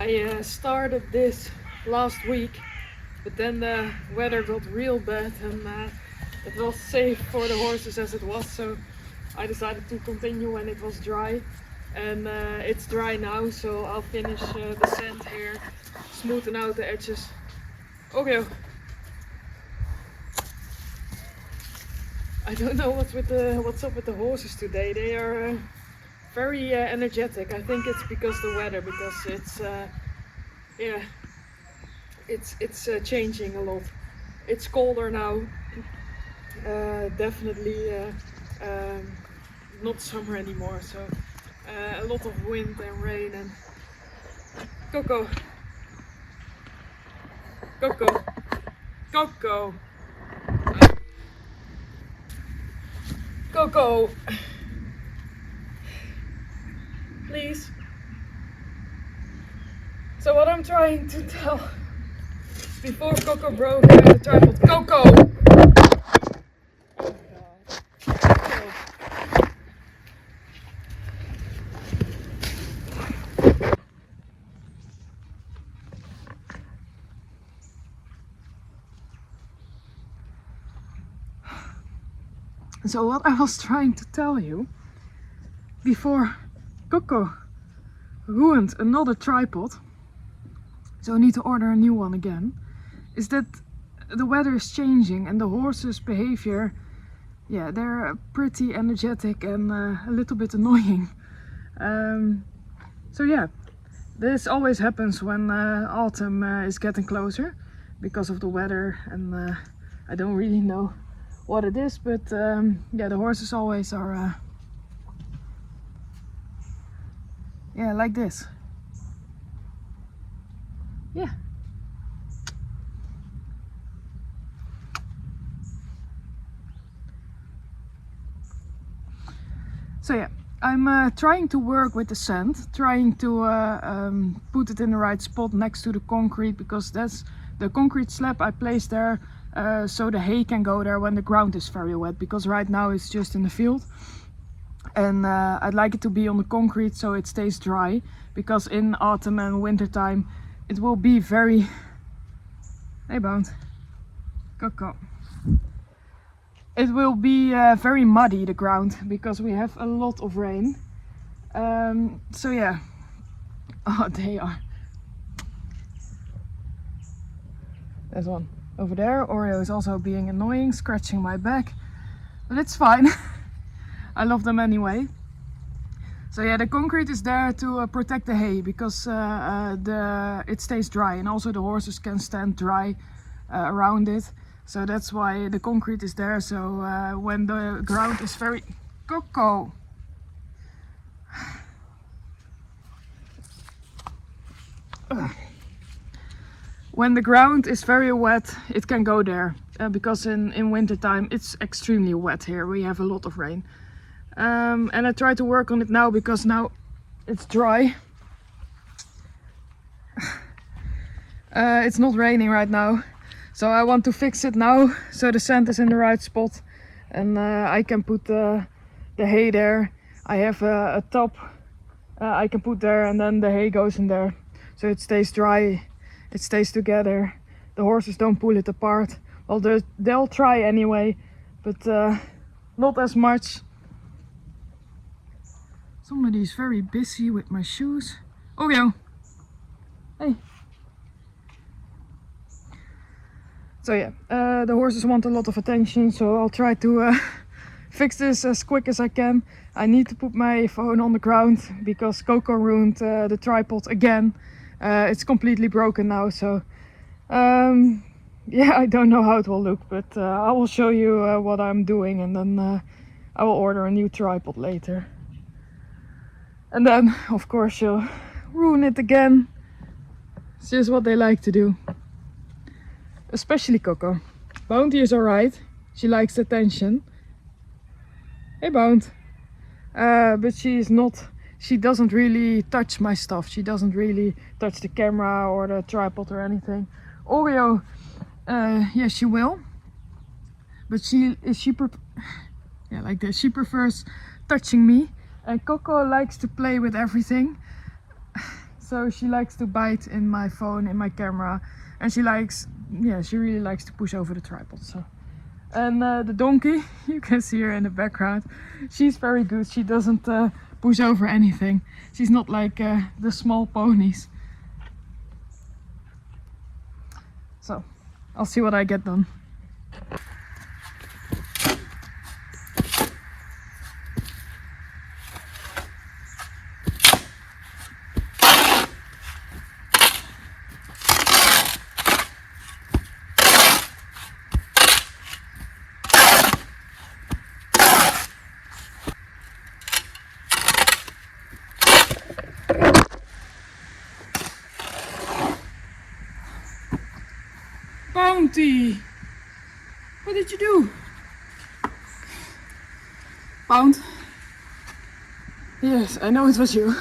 I started this last week, but then the weather got real bad and it was safe for the horses as it was, so I decided to continue when it was dry. And it's dry now, so I'll finish the sand here, smoothing out the edges. Okay. I don't know what's up with the horses today. They are very energetic. I think it's because the weather, because it's changing a lot. It's colder now. Definitely not summer anymore. So a lot of wind and rain and Coco, Coco, Coco. Coco, please. So what I'm trying to tell before Coco broke the tripod. Coco! Oh God. So what I was trying to tell you before Coco ruined another tripod, so I need to order a new one again, is that the weather is changing and the horses' behavior, yeah, they're pretty energetic and a little bit annoying. So yeah, this always happens when autumn is getting closer because of the weather, and I don't really know what it is, but yeah, the horses always are yeah, like this. Yeah. So yeah, I'm trying to work with the sand, trying to put it in the right spot next to the concrete, because that's the concrete slab I placed there so the hay can go there when the ground is very wet, because right now it's just in the field. And I'd like it to be on the concrete so it stays dry, because in autumn and winter time it will be very... Hey Bound, Coco. It will be very muddy, the ground, because we have a lot of rain. So yeah. Oh, they are. There's one over there. Oreo is also being annoying, scratching my back, but it's fine. I love them anyway. So yeah, the concrete is there to protect the hay, because it stays dry, and also the horses can stand dry around it. So that's why the concrete is there. So when the ground is very... Coco! When the ground is very wet, it can go there, because in winter time it's extremely wet here. We have a lot of rain. And I try to work on it now, because now it's dry. It's not raining right now, so I want to fix it now so the sand is in the right spot, and I can put the hay there. I have a top I can put there, and then the hay goes in there, so it stays dry, it stays together. The horses don't pull it apart. Well, they'll try anyway, but not as much. Somebody's very busy with my shoes. Oh yeah. Hey. So yeah, the horses want a lot of attention, so I'll try to fix this as quick as I can. I need to put my phone on the ground because Coco ruined the tripod again. It's completely broken now, so yeah, I don't know how it will look, but I will show you what I'm doing, and then I will order a new tripod later. And then, of course, she'll ruin it again. It's just what they like to do. Especially Coco. Bounty is alright. She likes attention. Hey Bound. But she doesn't really touch my stuff. She doesn't really touch the camera or the tripod or anything. Oreo, yeah, she will. But yeah, like this. She prefers touching me. And Coco likes to play with everything. so she likes to bite in my phone, in my camera, and she really likes to push over the tripod. So, and the donkey, you can see her in the background. She's very good. She doesn't push over anything. She's not like the small ponies. So, I'll see what I get done. Bounty! What did you do? Pound? Yes, I know it was you.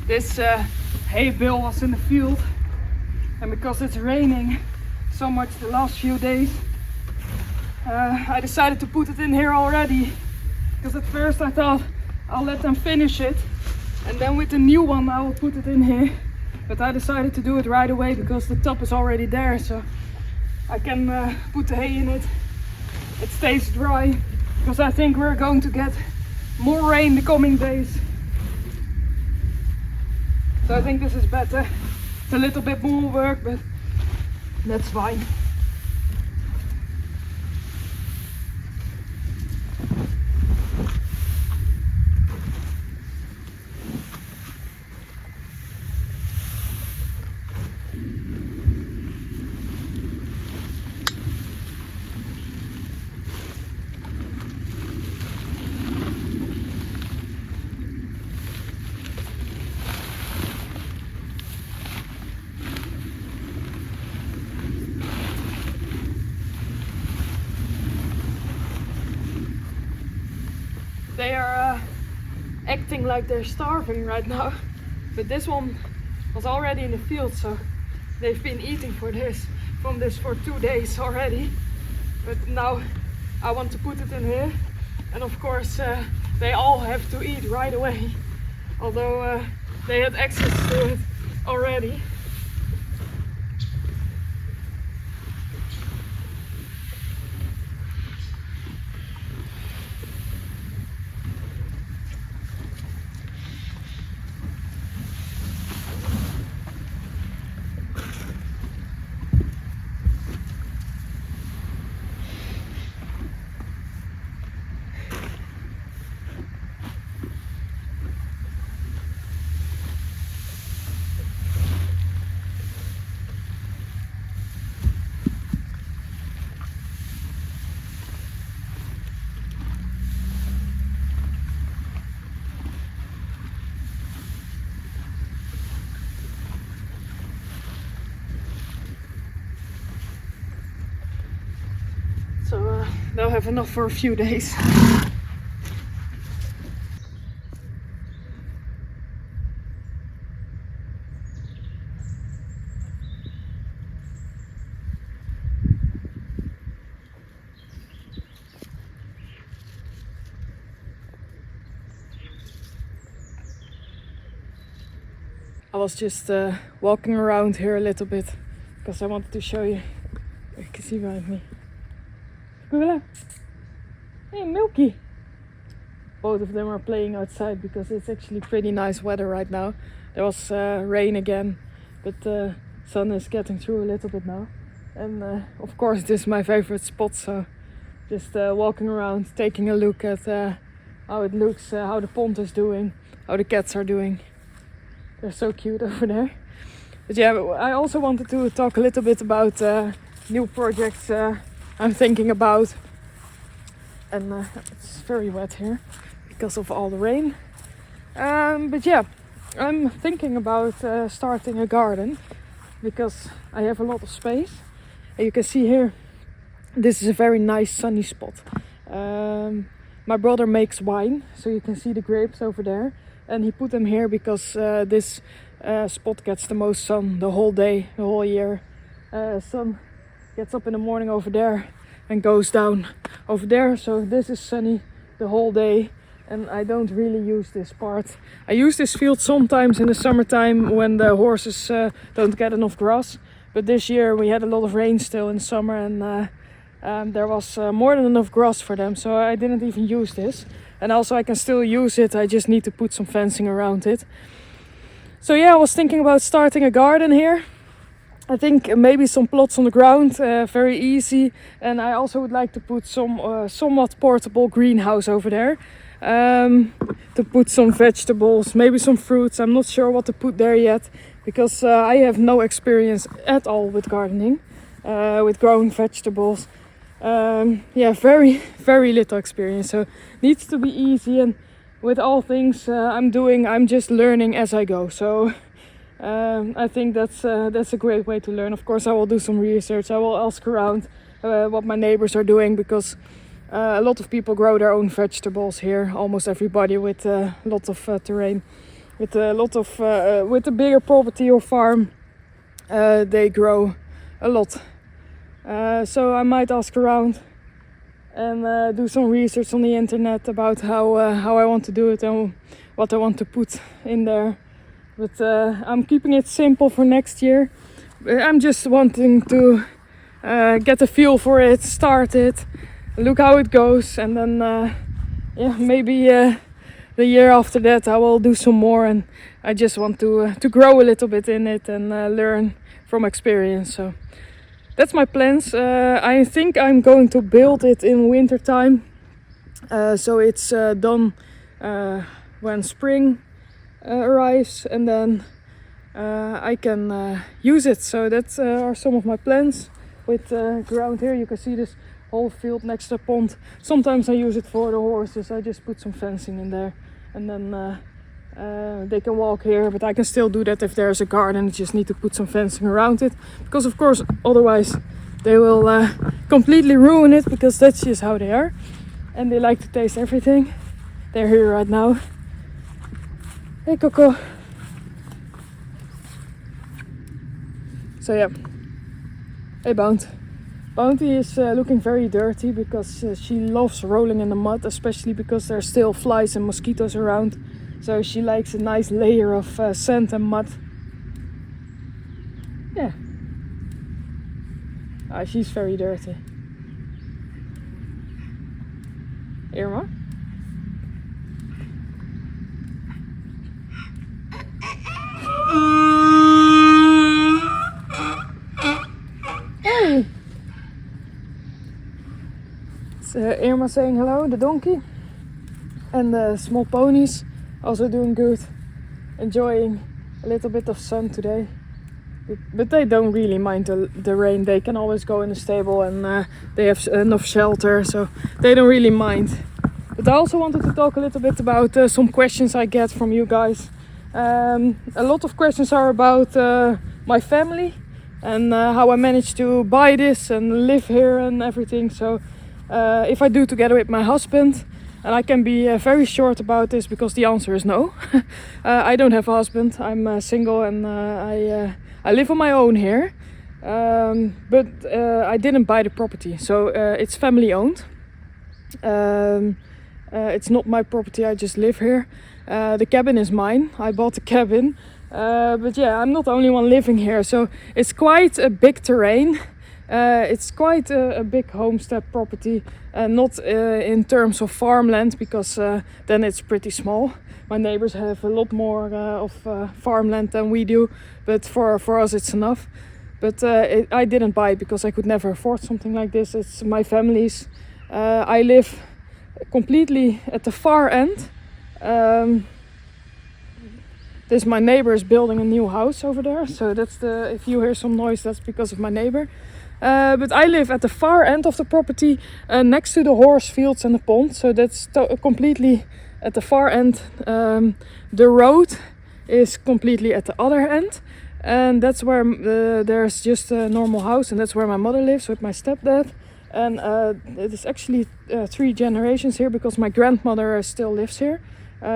This hay bale was in the field, and because it's raining so much the last few days, I decided to put it in here already, because at first I thought I'll let them finish it and then with the new one I will put it in here, but I decided to do it right away because the top is already there, so I can put the hay in it. It stays dry, because I think we're going to get more rain the coming days. So I think this is better. It's a little bit more work, but that's fine. They are acting like they're starving right now, but this one was already in the field, so they've been eating from this for 2 days already. But now I want to put it in here, and of course they all have to eat right away, although they had access to it already. they'll have enough for a few days. I was just walking around here a little bit because I wanted to show you. You can see behind me. Kula. Hey, Milky. Both of them are playing outside because it's actually pretty nice weather right now. There was rain again, but the sun is getting through a little bit now. And of course this is my favorite spot, so just walking around, taking a look at how it looks, how the pond is doing, how the cats are doing. They're so cute over there. But yeah, I also wanted to talk a little bit about new projects I'm thinking about. And it's very wet here because of all the rain. But yeah, I'm thinking about starting a garden because I have a lot of space. And you can see here, this is a very nice sunny spot. My brother makes wine, so you can see the grapes over there. And he put them here because this spot gets the most sun the whole day, the whole year. Sun gets up in the morning over there and goes down over there. So this is sunny the whole day. And I don't really use this part. I use this field sometimes in the summertime when the horses don't get enough grass. But this year we had a lot of rain still in summer, and there was more than enough grass for them. So I didn't even use this. And also I can still use it, I just need to put some fencing around it. So yeah, I was thinking about starting a garden here. I think maybe some plots on the ground, very easy. And I also would like to put some somewhat portable greenhouse over there. To put some vegetables, maybe some fruits. I'm not sure what to put there yet. Because I have no experience at all with gardening. With growing vegetables. Yeah, very little experience, so needs to be easy, and with all things I'm doing, I'm just learning as I go. So I think that's a great way to learn. Of course I will do some research, I will ask around what my neighbors are doing, because a lot of people grow their own vegetables here, almost everybody with a lot of terrain, with a lot of with a bigger property or farm, they grow a lot. So I might ask around and do some research on the internet about how I want to do it and what I want to put in there. But I'm keeping it simple for next year. I'm just wanting to get a feel for it, start it, look how it goes, and then yeah, maybe the year after that I will do some more. And I just want to grow a little bit in it and learn from experience. So that's my plans. I think I'm going to build it in winter time, so it's done when spring arrives, and then I can use it. So that are some of my plans with ground here. You can see this whole field next to the pond. Sometimes I use it for the horses. I just put some fencing in there, and then they can walk here, but I can still do that if there's a garden. I just need to put some fencing around it, because of course otherwise they will completely ruin it, because that's just how they are, and they like to taste everything. They're here right now. Hey Coco. So yeah. Hey Bounty is looking very dirty because she loves rolling in the mud, especially because there are still flies and mosquitoes around. So she likes a nice layer of sand and mud. Yeah. She's very dirty. Irma? Hey! It's Irma saying hello, the donkey. And the small ponies. Also doing good, enjoying a little bit of sun today, but they don't really mind the rain. They can always go in the stable, and they have enough shelter, so they don't really mind. But I also wanted to talk a little bit about some questions I get from you guys. A lot of questions are about my family and how I managed to buy this and live here and everything. So if I do together with my husband. And I can be very short about this because the answer is no. I don't have a husband. I'm single and I live on my own here. But I didn't buy the property, so it's family owned. It's not my property, I just live here. The cabin is mine. I bought the cabin. But yeah, I'm not the only one living here, so it's quite a big terrain. It's quite a big homestead property, not in terms of farmland, because then it's pretty small. My neighbors have a lot more of farmland than we do, but for us it's enough. But I didn't buy it because I could never afford something like this. It's my family's. I live completely at the far end. This my neighbor is building a new house over there, so that's if you hear some noise, that's because of my neighbor. But I live at the far end of the property, next to the horse fields and the pond, so that's completely at the far end. The road is completely at the other end, and that's where there's just a normal house, and that's where my mother lives with my stepdad. And it is actually 3 generations here, because my grandmother still lives here.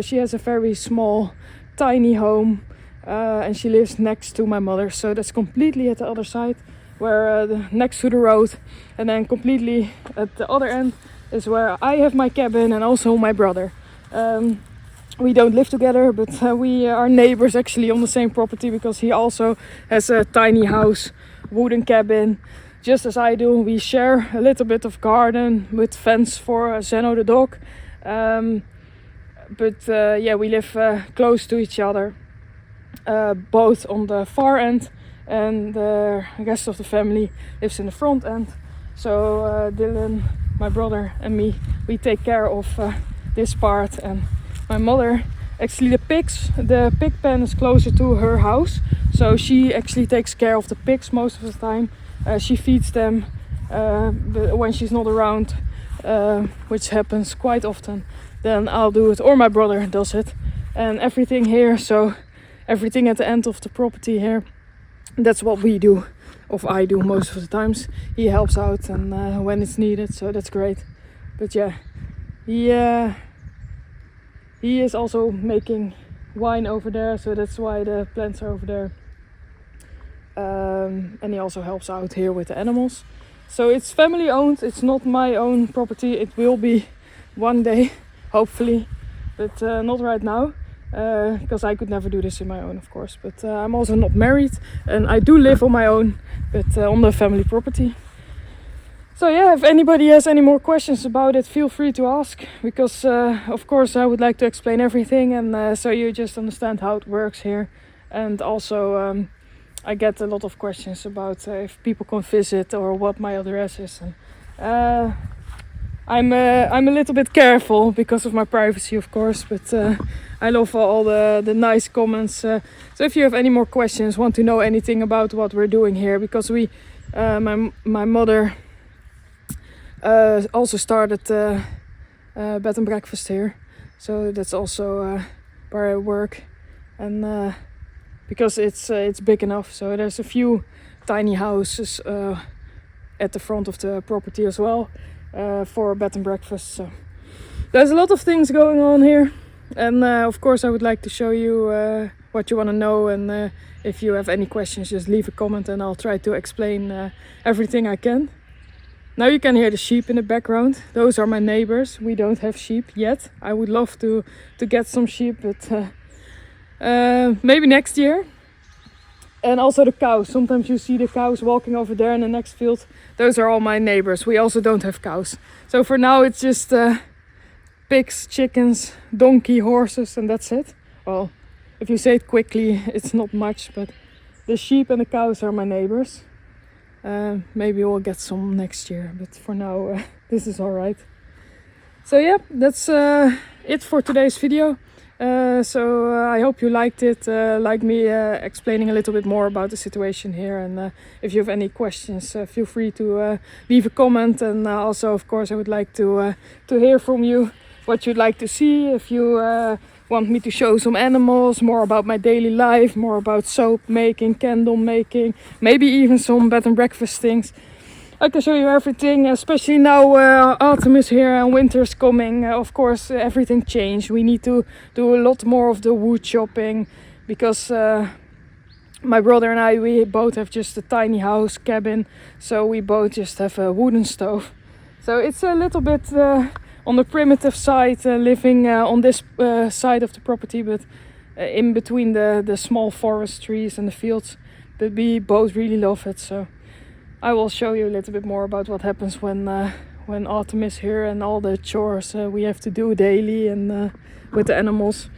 She has a very small, tiny home, and she lives next to my mother, so that's completely at the other side, where next to the road. And then completely at the other end is where I have my cabin, and also my brother. We don't live together, but we are neighbors actually on the same property, because he also has a tiny house, wooden cabin, just as I do. We share a little bit of garden with fence for Zeno the dog. But yeah, we live close to each other, both on the far end, and the rest of the family lives in the front end. So Dylan, my brother, and me, we take care of this part. And my mother, actually the pig pen is closer to her house, so she actually takes care of the pigs most of the time. She feeds them when she's not around, which happens quite often. Then I'll do it, or my brother does it. And everything here, so everything at the end of the property here, that's what we do, or I do most of the times. He helps out and when it's needed, so that's great. But yeah, he is also making wine over there, so that's why the plants are over there. And he also helps out here with the animals. So it's family owned, it's not my own property. It will be one day, hopefully, but not right now, because I could never do this on my own, of course. But I'm also not married, and I do live on my own, but on the family property. So yeah, if anybody has any more questions about it, feel free to ask, because of course I would like to explain everything, and so you just understand how it works here. And also I get a lot of questions about if people can visit or what my address is. And I'm a little bit careful because of my privacy, of course, but I love all the nice comments. So if you have any more questions, want to know anything about what we're doing here, because my mother also started bed and breakfast here, so that's also where I work. And because it's big enough, so there's a few tiny houses at the front of the property as well, for bed and breakfast. So there's a lot of things going on here, and of course I would like to show you what you want to know, and if you have any questions, just leave a comment and I'll try to explain everything I can. Now you can hear the sheep in the background. Those are my neighbors. We don't have sheep yet. I would love to get some sheep, but maybe next year. And also the cows. Sometimes you see the cows walking over there in the next field. Those are all my neighbors. We also don't have cows. So for now it's just pigs, chickens, donkey, horses, and that's it. Well, if you say it quickly, it's not much, but the sheep and the cows are my neighbors. Maybe we'll get some next year, but for now this is alright. So yeah, that's it for today's video. So I hope you liked it, like me explaining a little bit more about the situation here. And if you have any questions, feel free to leave a comment. And also, of course, I would like to hear from you what you'd like to see. If you want me to show some animals, more about my daily life, more about soap making, candle making, maybe even some bed and breakfast things. I can show you everything, especially now autumn is here and winter is coming. Of course, everything changed. We need to do a lot more of the wood chopping because my brother and I, we both have just a tiny house cabin, so we both just have a wooden stove. So it's a little bit on the primitive side, living on this side of the property, but in between the small forest trees and the fields. But we both really love it, so I will show you a little bit more about what happens when autumn is here and all the chores we have to do daily and with the animals.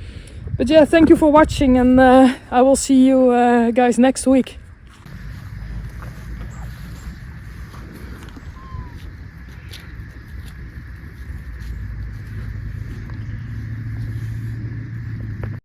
But yeah, thank you for watching, and I will see you guys next week.